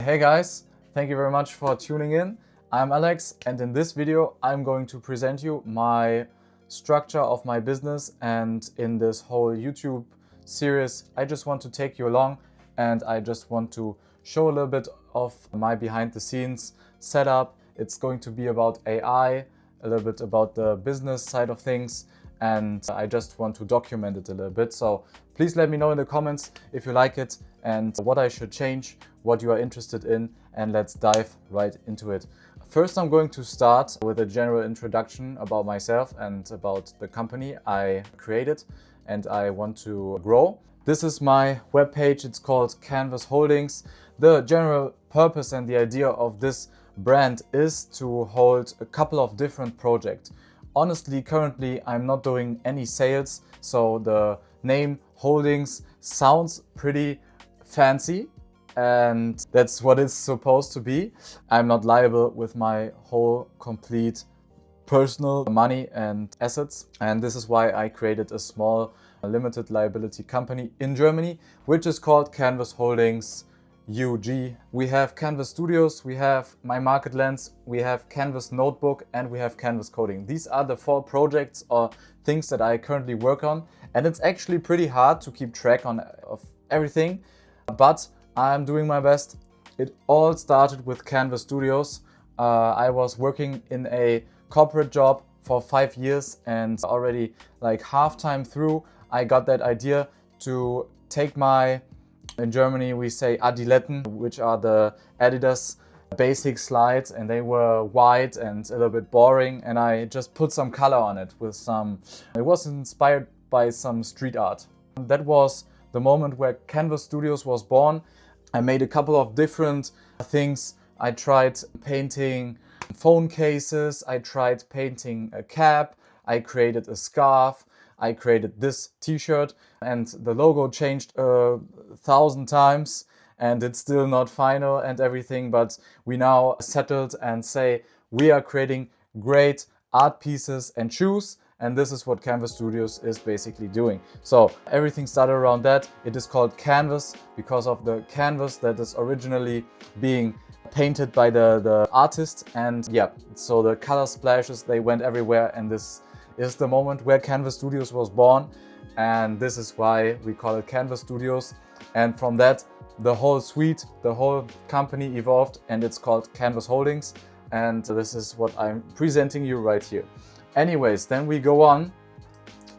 Hey guys, thank you very much for tuning in. I'm Alex, and in this video I'm going to present you my structure of my business, and in this whole YouTube series I just want to take you along and I just want to show a little bit of my behind the scenes setup. It's going to be about AI, a little bit about the business side of things, and I just want to document it a little bit. So please let me know in the comments if you like it and what I should change, what you are interested in, and let's dive right into it. First, I'm going to start with a general introduction about myself and about the company I created and I want to grow. This is my webpage. It's called Canvas Holdings. The general purpose and the idea of this brand is to hold a couple of different projects. Honestly, currently I'm not doing any sales, so the name Holdings sounds pretty fancy, and that's what it's supposed to be. I'm not liable with my whole complete personal money and assets, and this is why I created a small limited liability company in Germany, which is called Canvas Holdings UG. We have Canvas Studios, we have MyMarketLens, we have Canvas Notebook, and we have Canvas Coding. These are the 4 projects or things that I currently work on, and it's actually pretty hard to keep track of everything, but I'm doing my best. It all started with Canvas Studios. I was working in a corporate job for 5 years, and already like half-time through I got that idea to take my, in Germany we say Adiletten, which are the Adidas basic slides, and they were white and a little bit boring, and I just put some color on it with it was inspired by some street art. That was the moment where Canvas Studios was born. I made a couple of different things. I tried painting phone cases, I tried painting a cap, I created a scarf, I created this t-shirt, and the logo changed 1,000 times and it's still not final and everything, but we now settled and say we are creating great art pieces and shoes, and this is what Canvas Studios is basically doing. So everything started around that. It is called Canvas because of the canvas that is originally being painted by the artist, and yeah, so the color splashes, they went everywhere, and this is the moment where Canvas Studios was born, and this is why we call it Canvas Studios. And from that, the whole suite, the whole company evolved, and it's called Canvas Holdings, and this is what I'm presenting you right here. Anyways, then we go on.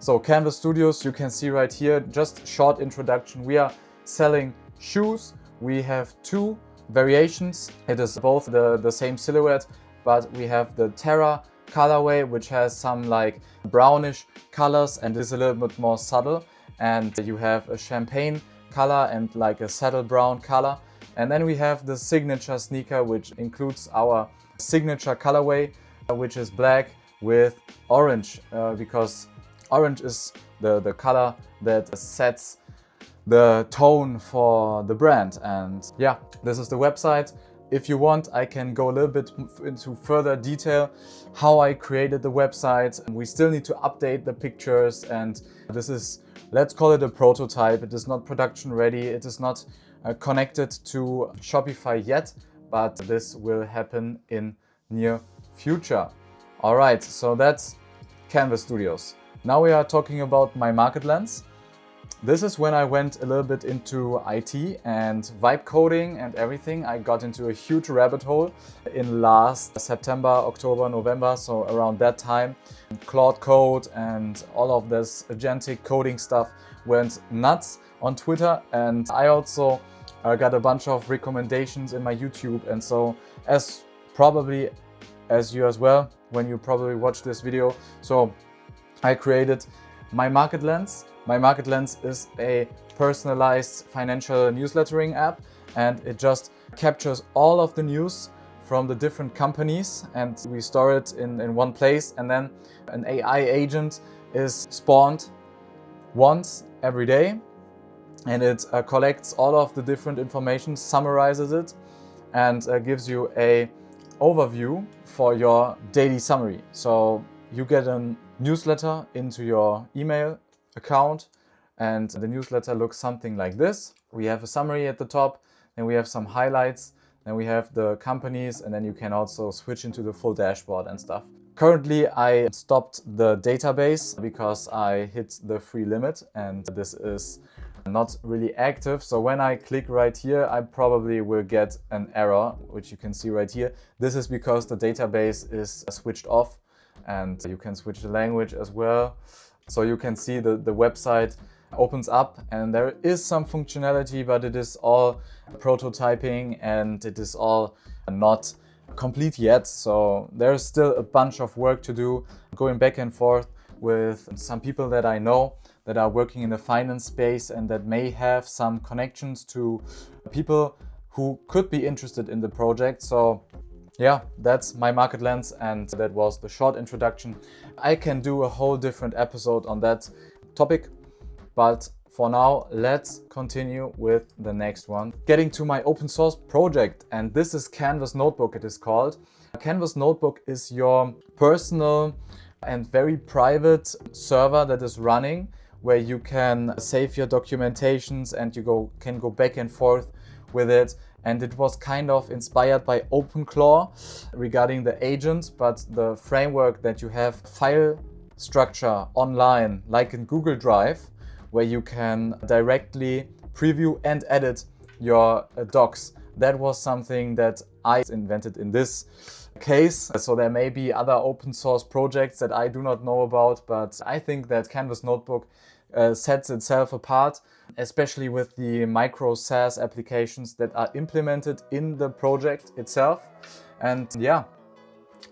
So Canvas Studios, you can see right here, just short introduction. We are selling shoes. We have 2 variations. It is both the same silhouette, but we have the Terra colorway, which has some like brownish colors and is a little bit more subtle, and you have a champagne color and like a saddle brown color, and then we have the signature sneaker, which includes our signature colorway, which is black with orange, because orange is the color that sets the tone for the brand. And yeah, this is the website. If you want, I can go a little bit into further detail how I created the website. We still need to update the pictures, and this is, let's call it a prototype. It is not production ready. It is not connected to Shopify yet, but this will happen in near future. All right, so that's Canvas Studios. Now we are talking about MyMarketLens. This is when I went a little bit into IT and vibe coding and everything. I got into a huge rabbit hole in last September, October, November, so around that time. Claude Code and all of this agentic coding stuff went nuts on Twitter, and I also got a bunch of recommendations in my YouTube, and so as you as well when you probably watch this video. So I created MyMarketLens. MyMarketLens is a personalized financial newslettering app, and it just captures all of the news from the different companies, and we store it in one place, and then an AI agent is spawned once every day, and it collects all of the different information, summarizes it, and gives you a overview for your daily summary. So you get a newsletter into your email account, and the newsletter looks something like this. We have a summary at the top, and we have some highlights Then we have the companies, and then you can also switch into the full dashboard and stuff. Currently, I stopped the database because I hit the free limit and this is not really active. So when I click right here, I probably will get an error, which you can see right here. This is because the database is switched off, and you can switch the language as well. So you can see the website opens up and there is some functionality, but it is all prototyping and it is all not complete yet. So there's still a bunch of work to do, going back and forth with some people that I know that are working in the finance space and that may have some connections to people who could be interested in the project. So yeah, that's MyMarketLens, and that was the short introduction. I can do a whole different episode on that topic, but for now, let's continue with the next one. Getting to my open source project, and this is Canvas Notebook, it is called. Canvas Notebook is your personal and very private server that is running, where you can save your documentations and you can go back and forth with it. And it was kind of inspired by OpenClaw regarding the agent, but the framework that you have file structure online, like in Google Drive, where you can directly preview and edit your docs. That was something that I invented in this case. So there may be other open source projects that I do not know about, but I think that Canvas Notebook sets itself apart, especially with the micro SaaS applications that are implemented in the project itself. And yeah,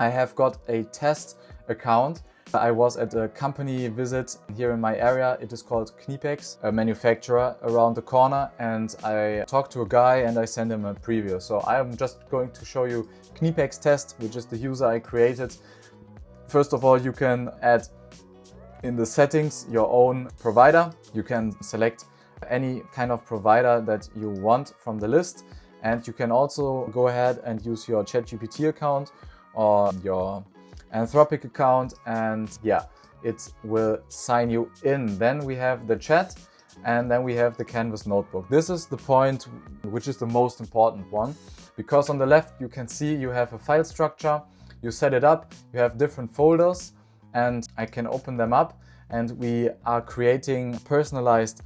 I have got a test account. I was at a company visit here in my area. It is called Knipex, a manufacturer around the corner, and I talked to a guy and I sent him a preview. So I'm just going to show you Knipex test, which is the user I created. First of all, you can add in the settings your own provider. You can select any kind of provider that you want from the list, and you can also go ahead and use your ChatGPT account or your Anthropic account, and yeah, it will sign you in. Then we have the chat, and then we have the Canvas Notebook. This is the point which is the most important one, because on the left you can see you have a file structure, you set it up, you have different folders, and I can open them up, and we are creating personalized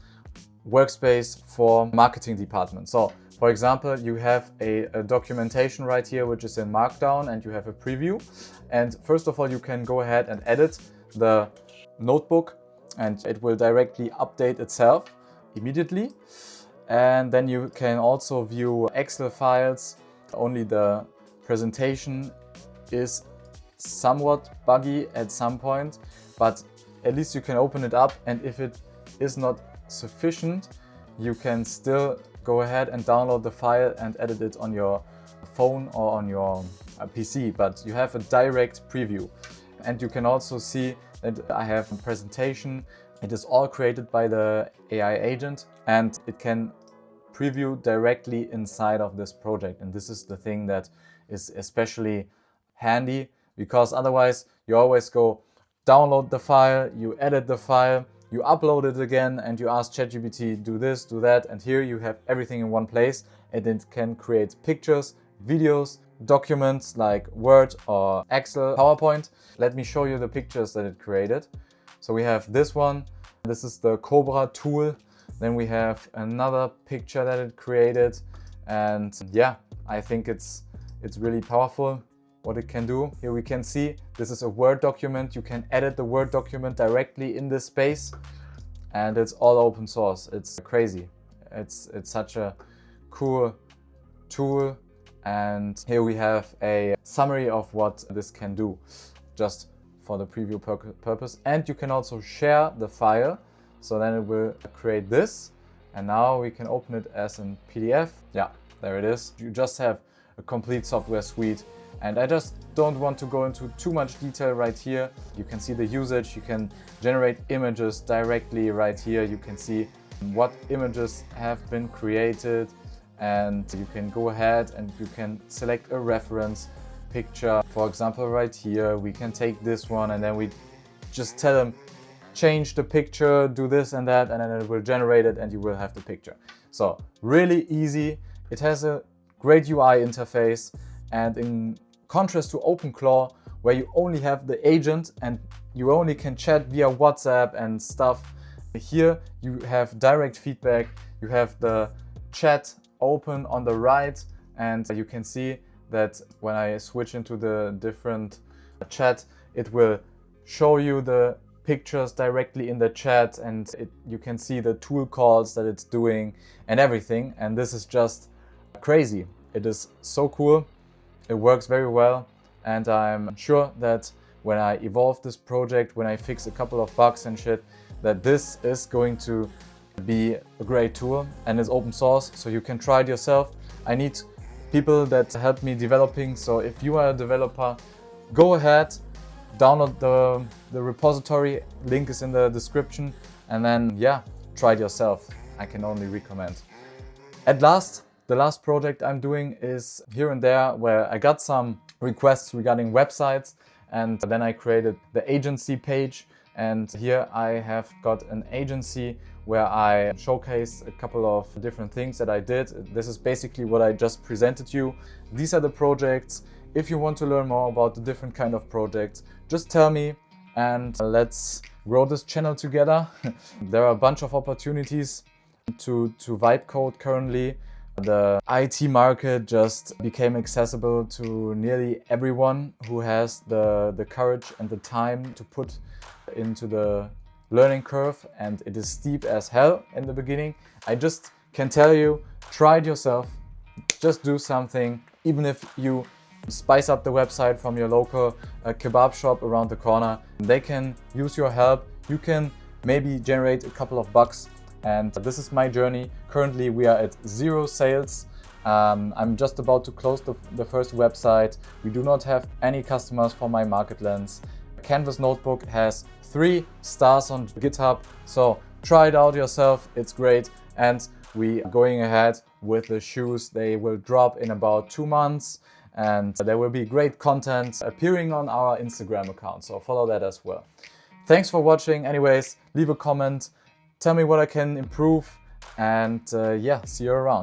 workspace for marketing department. So for example, you have a documentation right here, which is in Markdown, and you have a preview. And first of all, you can go ahead and edit the notebook, and it will directly update itself immediately. And then you can also view Excel files. Only the presentation is somewhat buggy at some point, but at least you can open it up, and if it is not sufficient, you can still go ahead and download the file and edit it on your phone or on your PC, but you have a direct preview. And you can also see that I have a presentation. It is all created by the AI agent, and it can preview directly inside of this project. And this is the thing that is especially handy, because otherwise you always go download the file, you edit the file, you upload it again, and you ask ChatGPT, do this, do that, and here you have everything in one place, and it can create pictures, videos, documents like Word or Excel, PowerPoint. Let me show you the pictures that it created. So we have this one. This is the Cobra tool. Then we have another picture that it created, and yeah, I think it's really powerful what it can do. Here we can see this is a Word document. You can edit the Word document directly in this space, and it's all open source. It's crazy. It's such a cool tool. And here we have a summary of what this can do, just for the preview purpose. And you can also share the file, so then it will create this. And now we can open it as a PDF. Yeah, there it is. You just have a complete software suite. And I just don't want to go into too much detail right here. You can see the usage. You can generate images directly right here. You can see what images have been created, and you can go ahead and you can select a reference picture. For example, right here, we can take this one, and then we just tell them, change the picture, do this and that, and then it will generate it and you will have the picture. So really easy. It has a great UI interface, and in contrast to OpenClaw, where you only have the agent and you only can chat via WhatsApp and stuff, here you have direct feedback. You have the chat open on the right, and you can see that when I switch into the different chat, it will show you the pictures directly in the chat, and you can see the tool calls that it's doing and everything. And this is just crazy. It is so cool. It works very well, and I'm sure that when I evolve this project, when I fix a couple of bugs and shit, that this is going to be a great tool, and it's open source, so you can try it yourself. I need people that help me developing, so if you are a developer, go ahead, download the repository, link is in the description, and then yeah, try it yourself. I can only recommend. At last, the last project I'm doing is here and there where I got some requests regarding websites, and then I created the agency page. And here I have got an agency where I showcase a couple of different things that I did. This is basically what I just presented you. These are the projects. If you want to learn more about the different kind of projects, just tell me and let's grow this channel together. There are a bunch of opportunities to vibe code currently. The IT market just became accessible to nearly everyone who has the courage and the time to put into the learning curve, and it is steep as hell in the beginning. I just can tell you, try it yourself. Just do something, even if you spice up the website from your local kebab shop around the corner. They can use your help. You can maybe generate a couple of bucks. And this is my journey. Currently we are at 0 sales. I'm just about to close the first website. We do not have any customers for MyMarketLens. Canvas Notebook has 3 stars on GitHub, so try it out yourself, it's great. And we are going ahead with the shoes. They will drop in about 2 months, and there will be great content appearing on our Instagram account, so follow that as well. Thanks for watching. Anyways, leave a comment, tell me what I can improve, and yeah, see you around.